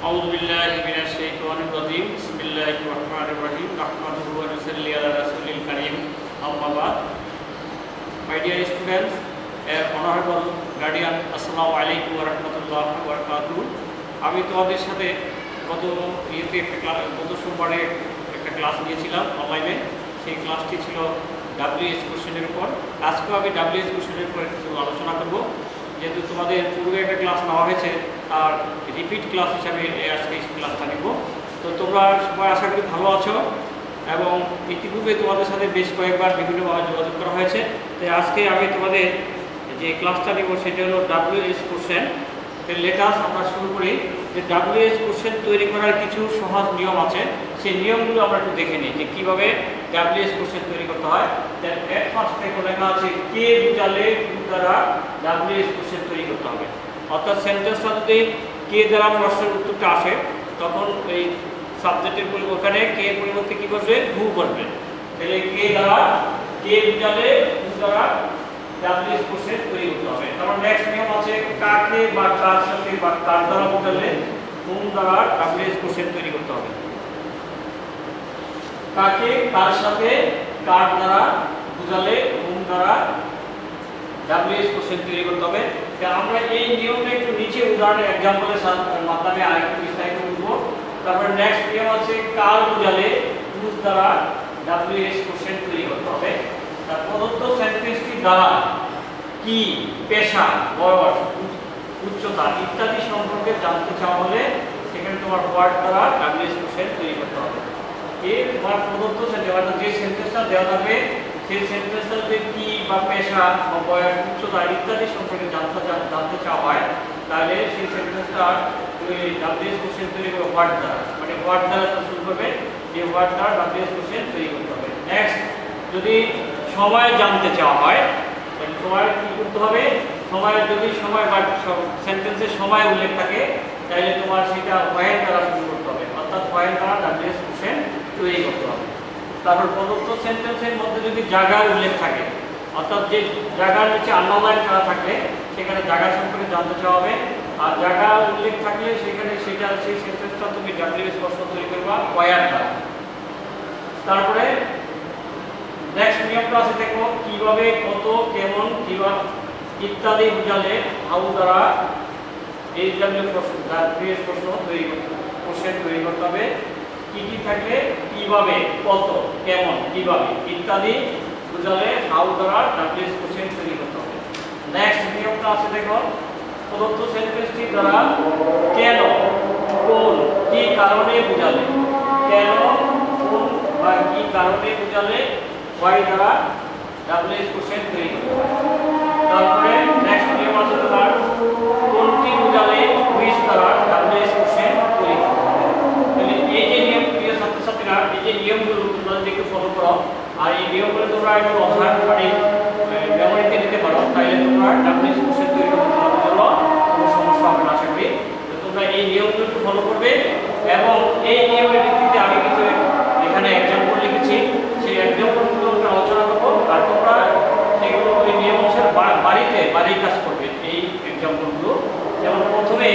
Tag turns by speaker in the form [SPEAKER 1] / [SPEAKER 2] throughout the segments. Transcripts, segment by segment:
[SPEAKER 1] আউযু বিল্লাহি মিনাশ শাইতানির রাজীম বিসমিল্লাহির রহমানির রহিম নাহমাদুহু ওয়া নুসাল্লি আলা রাসূলিল কারীম আম্মা বাদ। My dear students, honourable guardian, আসসালামু আলাইকুম ওয়া রাহমাতুল্লাহি ওয়া বারাকাতুহু। আমি তোমাদের সাথে গত সোমবারে একটা ক্লাস নিয়েছিলাম অনলাইনে। সেই ক্লাসটি ছিল WH কোশ্চেনের উপর। আজকেও আমি WH কোশ্চেনের উপর কিছু আলোচনা করব। যেহেতু তোমাদের পূর্বে একটা ক্লাস নেওয়া হয়েছে, আর রিপিট ক্লাস হিসাবে আজকে এই ক্লাসটা নিব। তো তোমরা সবাই আশা করি ভালো আছো, এবং ইতিপূর্বে তোমাদের সাথে বেশ কয়েকবার বিভিন্নভাবে যোগাযোগ করা হয়েছে। তো আজকে আমি তোমাদের যে ক্লাসটা নিব সেটা হলো WH কোশ্চেন। লেটাস আমরা শুরু করি যে WH কোশ্চেন তৈরি করার কিছু সহজ নিয়ম আছে। সেই নিয়মগুলো আমরা একটু দেখে নিই যে কীভাবে WH কোশ্চেন তৈরি করতে হয়। ফার্স্ট থেকে লেখা আছে কে বুঝালে দ্বারা WH কোশ্চেন তৈরি করতে হবে। অর্থাৎ সেন্টেন্সটা যদি কে দ্বারা প্রশ্নের উত্তরটা আসে, তখন এই সাবজেক্টের ওখানে কে পরিবর্তে কী করবে, হু করবে। তাহলে কে দ্বারা, কে বুঝালে হু দ্বারা WH কোশ্চেন তৈরি করতে হবে। তারপর নেক্সট নিয়ম আছে কাকে বা কার সাথে বা কার দ্বারা বুঝালে হুম দ্বারা WH কোশ্চেন তৈরি করতে হবে। কাকে কার সাথে কার দ্বারা বুঝালে হুম দ্বারা WH কোশ্চেন তৈরি করতে হবে। আমরা এই নিয়মটা একটু নিচে উদাহরণের এক্সাম্পলের মাধ্যমে আরেকটু বিস্তারিত বুঝবো। তারপর নেক্সট নিয়ম আছে কার বুঝালে হুজ দ্বারা WH কোশ্চেন তৈরি করতে হবে। তার প্রদত্ত সেন্টেন্সটি দ্বারা কি, পেশা, বয়স, উচ্চতা ইত্যাদি সম্পর্কে জানতে চাওয়া হলে সেখানে তোমার ওয়ার্ড দ্বারা WH কোশ্চেন তৈরি করতে হবে। তোমার প্রদত্ত যে সেন্টেন্সটা দেওয়া থাকবে সেই সেন্টেন্সটা যদি কি বা পেশা বা বয়স, উচ্চতা ইত্যাদি সম্পর্কে জানতে চাওয়া হয়, তাহলে সেই সেন্টেন্সটা WH কোশ্চেন তৈরি করবে ওয়ার্ড দ্বারা, মানে ওয়ার্ড দ্বারা শুরু করবে, যে ওয়ার্ড দ্বারা WH কোশ্চেন তৈরি করতে হবে। নেক্সট, যদি সময় জানতে চাওয়া হয় তাহলে তোমার কি করতে হবে, যদি সময় বা সেন্টেন্সের সময় উল্লেখ থাকে তাহলে তোমার সেটা হোয়েন দ্বারা শুরু করতে হবে, অর্থাৎ হোয়েন দ্বারা WH কোশ্চেন তৈরি করতে হবে। তারপর প্রদত্ত সেন্টেন্সের মধ্যে যদি জায়গার উল্লেখ থাকে, অর্থাৎ যে জায়গার নিচে আন্ডারলাইন করা থাকলে সেখানে জায়গা সম্পর্কে জানতে চাওয়া হবে। আর জায়গা উল্লেখ থাকলে সেখানে সেই সেন্টেন্সটা তুমি WH প্রশ্ন তৈরি করবা ওয়ার দ্বারা। তারপরে নেক্সট নিয়মটা আছে, দেখো কিভাবে, কত, কেমন, কিভাবে ইত্যাদি বুঝালে হাউ দ্বারা WH প্রশ্ন কোশ্চেন তৈরি করতে হবে। কি কি থাকলে কিভাবে, কত, কেমন, কিভাবে ইত্যাদি বুঝালে হাউ দ্বারা WH কোশ্চেন তৈরি করতে হবে। নেক্সট নিয়মটা আছে, দেখো প্রদত্ত সেন্টেন্সটি দ্বারা কেন, কোন, কি কারণে বুঝালে, কেন, কোন বা কি কারণে বুঝালে ওয়াই দ্বারা WH কোশ্চেন তৈরি করতে হবে। তারপরে নেক্সট নিয়ম আছে তোমার কোনটি বুঝালে হুইচ দ্বারা WH কোশ্চেন তৈরি করতে হবে। তাহলে এই যে নিয়ম, প্রিয় ছাত্রছাত্রীরা, এই যে নিয়মগুলো তোমরা যদি একটু ফলো করো আর এই নিয়মগুলো তোমরা একটু অবজার্ভ করে মেমোরিতে নিতে পারো, তাহলে তোমরা WH কোশ্চেন তৈরি করতে তোমাদের জন্য কোনো সমস্যা হবে না। আশা করি তোমরা এই নিয়মগুলো একটু ফলো করবে, এবং এই নিয়মের ভিত্তিতে আমি কিছু এখানে এক্সাম্পল লিখেছি, সেই এক্সাম্পলগুলো আমরা আলোচনা করবো, আর তোমরা সেগুলো ওই নিয়ম অনুসারে বাড়ির কাজ করবে এই এক্সাম্পলগুলো। যেমন প্রথমে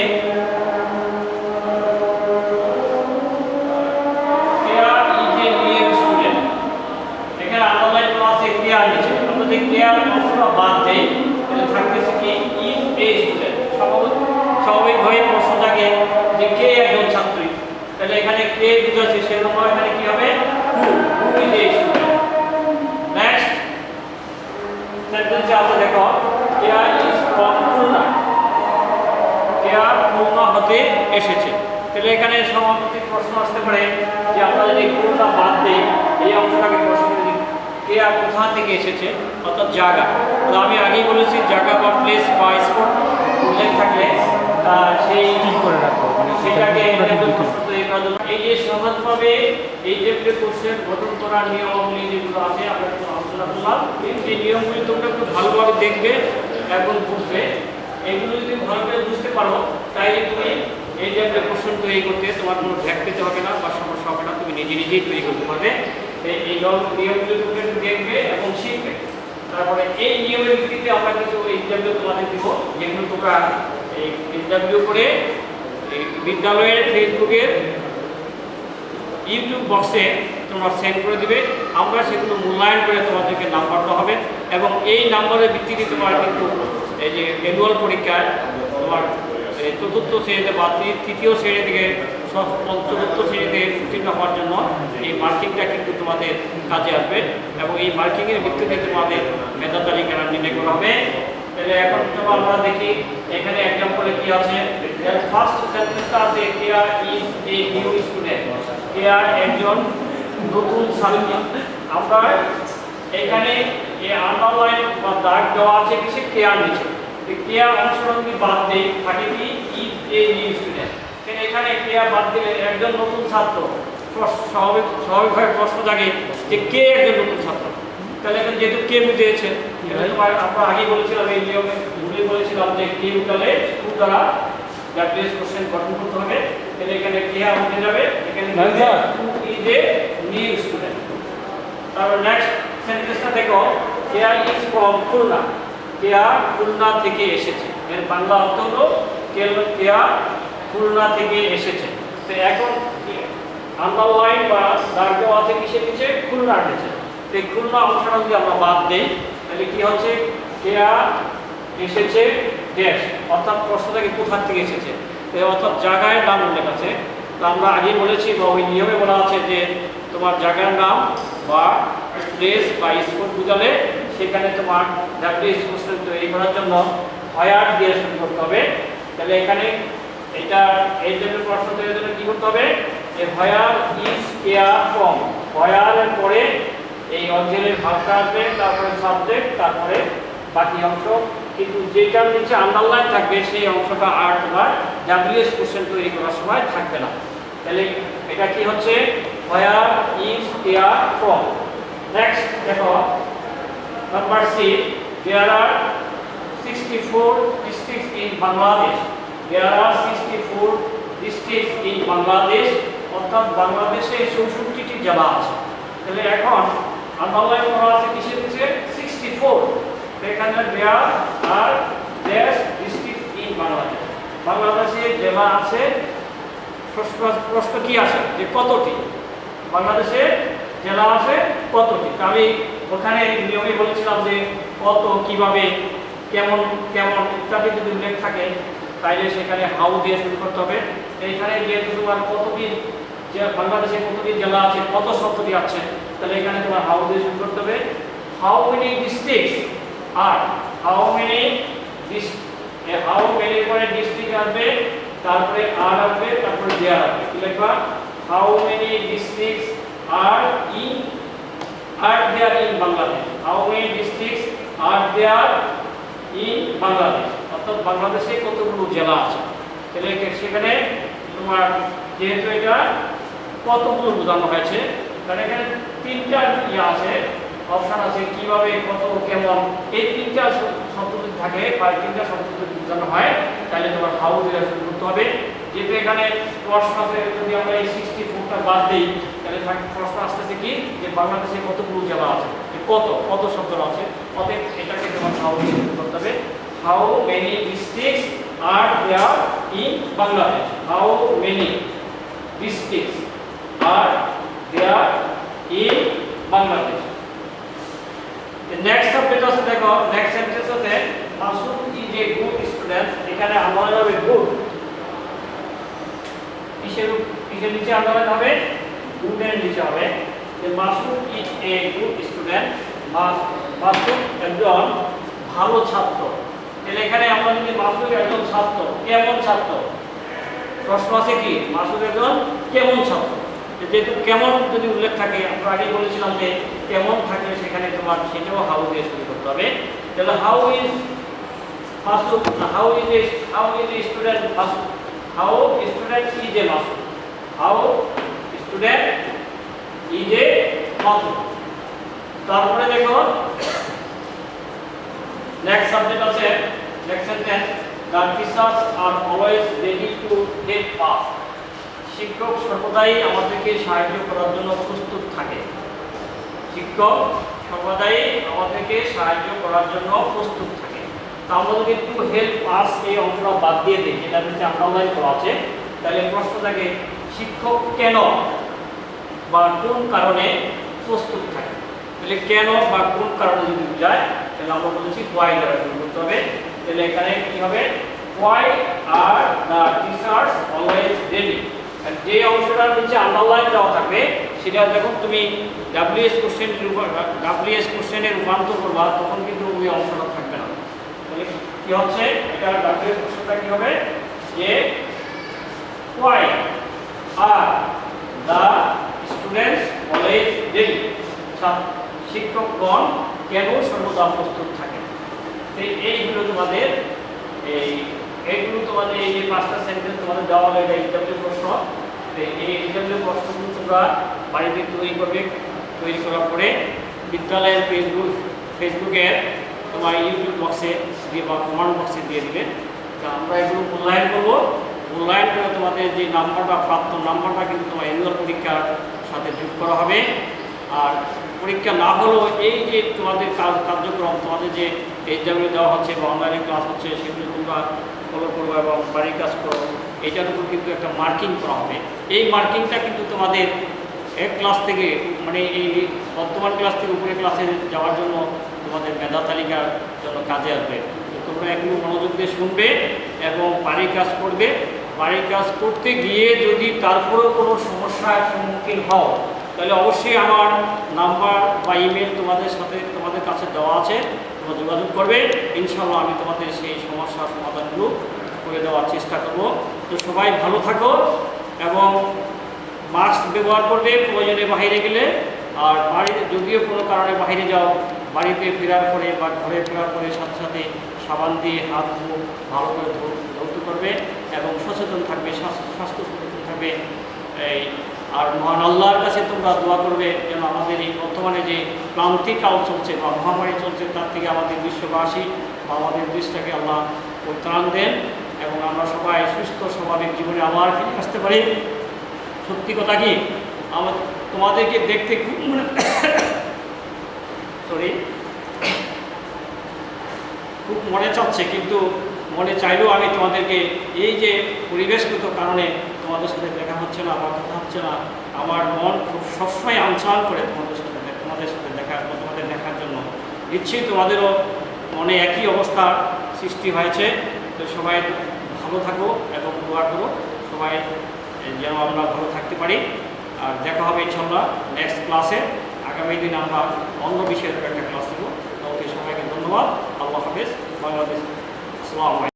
[SPEAKER 1] এখানে আন্ডারলাইন করা আছে কেয়ার নিচে। আমরা যদি কেয়ার অংশটা বাদ দেই তাহলে থাকতেছে কি, ইজ এ স্টুডেন্ট। স্বাভাবিকভাবে প্রশ্ন থাকে যে কে একজন ছাত্রী, তাহলে এখানে কে বুঝাচ্ছে, সেরকম এখানে কি হবে, who is a student. Next সেন্টেন্সে আছে, দেখো কেয়ার ইজ ফ্রম খুলনা, কেয়ার খুলনা হতে এসেছে। তাহলে এখানে সমাপতিক প্রশ্ন আসতে পারে যে আমরা যদি খুলনা বাদ দিই, এই অংশটাকে প্রশ্ন করি কেয়ার কোথা থেকে এসেছে, অর্থাৎ জায়গা। তো আমি আগেই বলেছি জায়গা বা প্লেস বা স্পট উল্লেখ থাকলে সেই ঠিক করে রাখবো, সেটাকে প্রশ্ন তৈরি করার জন্য এই যে সহজভাবে এই যে কোশ্চেন গঠন করার নিয়মাবলী যেগুলো আছে আমরা একটু আলোচনা করলাম। এই নিয়মগুলি তোমরা একটু ভালোভাবে দেখবে এবং বুঝবে। এগুলো যদি ভালোভাবে বুঝতে পারো তাইলে তুমি এই যে কোশ্চেন তৈরি করতে তোমার কোনো ভ্যাক পেতে হবে না বা সমস্যা হবে না, তুমি নিজেই তৈরি করতে পারবে। এই নিয়মগুলি তোমরা একটু দেখবে এবং শিখবে। তারপরে এই নিয়মের ভিত্তিতে আমরা কিছু ইন্টারভিউ তোমাদের দিব, যেগুলো তোমরা এই ইন্টারভিউ করে এই বিদ্যালয়ের ফেসবুকের ইউটিউব বক্সে তোমরা সেন্ড করে দিবে, আমরা সেগুলো মূল্যায়ন করে তোমাদেরকে নাম্বার দেওয়া হবে এবং এই নাম্বারের ভিত্তিতে তোমার কিন্তু এই যে অ্যানুয়াল পরীক্ষায় তোমার চতুর্থ শ্রেণীতে বা তৃতীয় শ্রেণী থেকে চতুর্থ শ্রেণীতে উত্তীর্ণ হওয়ার জন্য এই মার্কিংটা কিন্তু তোমাদের কাজে আসবে এবং এই মার্কিংয়ের ভিত্তিতে তোমাদের মেধা তালিকা নির্ণয় করা হবে। তাহলে এখন তোমার আমরা দেখি এখানে এক্সাম্পলে কি আছে। ফার্স্ট সেন্টেন্সটা আছে care is a new student, care একজন নতুন ছাত্রী। আমরা এখানে এই আন্ডারলাইন বা দাগ দেওয়া আছে কিছু কেয়ার নিচে, কেয়ার অংশটা যদি বাদ দেই থাকে কি ইজ এ নিউ স্টুডেন্ট। এখানে কেয়ার বাদ দিলে একজন নতুন ছাত্র, স্বাভাবিকভাবে প্রশ্ন জাগে যে কে একজন নতুন ছাত্র। তাহলে এখন যেহেতু কে বুঝিয়েছেন, আমরা আগে বলেছিলাম এই নিয়মে ভুলে বলেছিলাম যে কে উঠালে টু দ্বারা ডাব্লিউএস কোশ্চেন গঠন করতে হবে। তাহলে এখানে কেয়ার উঠে যাবে, এখানে টু ইজ এ নিউ স্টুডেন্ট। তারপর নেক্সট সেন্টেন্সটা দেখো, কেয়ার ইজ ফ্রম খুলনা, কেয়ার খুলনা থেকে এসেছে। এর বাংলা অর্থ হলো কেয়ার খুলনা থেকে এসেছে। তো এখন আন্ডারলাইন বা দাগ দেওয়া আছে কিসের নিচে, খুলনার নিচে। তো এই খুলনা অংশটা যদি আমরা বাদ দেই তাহলে কি হচ্ছে, কেয়ার এসেছে ড্যাশ, অর্থাৎ প্রশ্ন থেকে কোথার থেকে এসেছে, অর্থাৎ জায়গায় নাম উল্লেখ আছে। তো আমরা আগে বলেছি বা ওই নিয়মে বলা আছে যে তোমার জায়গার নাম বা প্লেস বা স্পট বুঝালে সেখানে তোমার ডাব্লিউএস কোশ্চেন তৈরি করার জন্য হোয়ার দিয়ে শুরু করতে হবে। তাহলে এখানে এটা এই টাইপের প্রশ্ন তৈরির জন্য কি করতে হবে, যে হোয়ার ইজ কেয়ার ফ্রম, হোয়ারের পরে এই অঞ্চলের ভাষা আসবে, তারপরে সাবজেক্ট, তারপরে বাকি অংশ। কিন্তু যেটার নিচে আন্ডারলাইন থাকবে সেই অংশটা আর তোমার ডাব্লিউএস কোশ্চেন তৈরি করার সময় থাকবে না। তাহলে এটা কি হচ্ছে, where is care from. Next দেখো number C, there are 64 districts in Bangladesh, there are 64 districts in Bangladesh, অর্থাৎ বাংলাদেশে 64টি জেলা আছে। তাহলে এখন আন্ডারলাইন করা আছে কিসের নিচে, 64। এখানে দেয়ার আর ড্যাশ ডিস্ট্রিক্ট ইন বাংলাদেশ, বাংলাদেশে জেলা আছে। প্রশ্ন কি আসে যে কতটি, বাংলাদেশে জেলা আছে কতটি। আমি ওখানে নিয়মে বলেছিলাম যে কত, কিভাবে, কেমন কেমন ইত্যাদি যদি উল্লেখ থাকে তাইলে সেখানে হাউ দিয়ে শুরু করতে হবে। এইখানে যেহেতু তোমার কতটি যে বাংলাদেশে কতটি জেলা আছে, কত শব্দটি আছে, তাহলে এখানে তোমার হাউ দিয়ে শুরু করতে হবে। How many districts are how many how many পরে ডিস্ট্রিক্ট আসবে, তারপরে আর আসবে, তারপরে দেয়ার আসবে। কি লিখবা, how many districts are there in Bangladesh, how many districts are there in Bangladesh, অর্থাৎ বাংলাদেশে কতগুলো জেলা আছে। তাহলে সেখানে তোমার যেহেতু এটা কতগুলো বোঝানো হয়েছে, তাহলে এখানে তিনটা আছে, অপশন আছে কিভাবে, কত, কেমন। এই তিনটা শব্দ যদি থাকে বা তিনটা শব্দ যদি বোঝানো হয় তাহলে তোমার হাউ দিয়ে শুরু করতে হবে। যেহেতু এখানে প্রশ্ন আছে, যদি আমরা এই 64টা বাদ দিই তাহলে প্রশ্ন আসতেছে কি, যে বাংলাদেশে কতগুলো জেলা আছে, কত কত শব্দ আছে, অতএব এটাকে তোমার হাউ দিয়ে শুরু করতে হবে। How many districts are there in Bangladesh, how many districts are there in Bangladesh. Next subject আছে দেখো, নেক্সট সেন্টেন্স আছে Masud is a good student. এখানে আন্ডারলাইন হবে গুড, কিসের নিচে আন্ডারলাইন হবে, গুডের নিচে হবে। যে Masud is a good student, Masud একজন ভালো ছাত্র। তাহলে এখানে আমরা যদি মাসুদ একজন ছাত্র, কেমন ছাত্র, প্রশ্ন আছে কি মাসুদ একজন কেমন ছাত্র। যেহেতু কেমন যদি উল্লেখ থাকে, আমরা আগে বলেছিলাম যে কেমন থাকলে সেখানে তোমার সেটাও হাউ দিয়ে শুরু করতে হবে। তাহলে how is Masud, how is a student Masud, how student is a Masud, how student is a Masud. তারপরে দেখো নেক্সট সাবজেক্ট আছে, next sentence, the teachers are always ready to help us. শিক্ষক সর্বদাই আমাদেরকে সাহায্য করার জন্য প্রস্তুত থাকে, শিক্ষক সর্বদাই আমাদেরকে সাহায্য করার জন্য প্রস্তুত থাকে। তা আমরা যদি টু হেল্প আস এই অংশটা বাদ দিয়ে দিই, যেটা নিচে আন্ডারলাইন করা আছে, তাহলে প্রশ্ন থাকে শিক্ষক কেন বা কোন কারণে প্রস্তুত থাকে। তাহলে কেন বা কোন কারণে যদি বোঝায় তাহলে আমরা বলেছি why দ্বারা শুরু করতে হবে। তাহলে এখানে কি হবে why are the teachers always ready। আর যে অংশটার নিচে আন্ডারলাইন দেওয়া থাকবে সেটা যখন তুমি WS কোশ্চেনের রূপান্তর করবা তখন কিন্তু ওই অংশটা থাকবে না। তাহলে কি হচ্ছে এটা WS কোশ্চেনটা কি হবে যে why are the students always ready। শিক্ষকগণ কেন সর্বদা প্রস্তুত থাকেন। তো এইগুলো তোমাদের এইগুলো তোমাদের এই যে 5টা সেন্টেন্স তোমাদের দেওয়া হবে এটা ইন্টারভিউ প্রশ্ন। তো এই ইন্টারভিউ প্রশ্নগুলো তোমরা বাড়িতে তৈরি করবে। তৈরি করার পরে বিদ্যালয়ের ফেসবুকের তোমার ইউটিউব বক্সে দিয়ে বা কমেন্ট বক্সে দিয়ে দিবে। তো আমরা এগুলো মূল্যায়ন করবো। মূল্যায়ন করে তোমাদের যে নাম্বারটা প্রাপ্ত নাম্বারটা কিন্তু তোমার অ্যানুয়াল পরীক্ষার সাথে যোগ করা হবে। আর পরীক্ষা না হলেও এই যে তোমাদের কার্যক্রম তোমাদের যে এক্সামে দেওয়া হচ্ছে বা অনলাইনে ক্লাস হচ্ছে সেগুলো তোমরা ফলো করবো এবং বাড়ির কাজ করো, এটার উপর কিন্তু একটা মার্কিং করা হবে। এই মার্কিংটা কিন্তু তোমাদের এক ক্লাস থেকে মানে এই বর্তমান ক্লাস থেকে উপরে ক্লাসে যাওয়ার জন্য তোমাদের মেধা তালিকার জন্য কাজে আসবে। তোমরা এগুলো মনোযোগ দিয়ে শুনবে এবং বাড়ির কাজ করবে। বাড়ির কাজ করতে গিয়ে যদি তারপরেও কোনো সমস্যার সম্মুখীন হও তাহলে অবশ্যই আমার নাম্বার বা ইমেল তোমাদের কাছে দেওয়া আছে, তোমরা যোগাযোগ করবে। ইনশাআল্লাহ আমি তোমাদের সেই সমস্যার সমাধানগুলো করে দেওয়ার চেষ্টা করব। তো সবাই ভালো থাকো এবং মাস্ক ব্যবহার করবে প্রয়োজনে বাইরে গেলে। আর বাড়িতে যদিও কোনো কারণে বাইরে যাও বাড়িতে ফেরার পরে বা ঘরে ফেরার পরে সাথে সাথে সাবান দিয়ে হাত মুখ ভালো করে ধৌত করবে এবং সচেতন থাকবে, স্বাস্থ্য সচেতন থাকবে। আর মহান আল্লাহর কাছে তোমরা দোয়া করবে যেন আমাদের এই বর্তমানে যে ক্লান্তিকাল চলছে বা মহামারী চলছে তার থেকে আমাদের বিশ্ববাসী বা আমাদের দেশটাকে আল্লাহ পরিত্রাণ দেন এবং আমরা সবাই সুস্থ স্বাভাবিক জীবনে আবার ফিরে আসতে পারি। সত্যি কথা কি তোমাদেরকে দেখতে খুব খুব মনে চাচ্ছে, কিন্তু মনে চাইলেও আমি তোমাদেরকে এই যে পরিবেশগত কারণে তোমাদের সাথে দেখা হচ্ছে না বা কথা হচ্ছে না, আমার মন খুব সবসময় আনচান করে তোমাদের সাথে দেখার জন্য। নিশ্চয়ই তোমাদেরও মনে একই অবস্থার সৃষ্টি হয়েছে। তো সবাই ভালো থাকো এবং দোয়া করো সবাই যেন আমরা ভালো থাকতে পারি। আর দেখা হবে ইনশাআল্লাহ নেক্সট ক্লাসে। আগামী দিন আমরা অন্য বিষয়ের একটা ক্লাস দেবো। ওকে, সবাইকে ধন্যবাদ। আল্লাহ হাফেজ। বাংলাদেশ। আসসালামু আলাইকুম।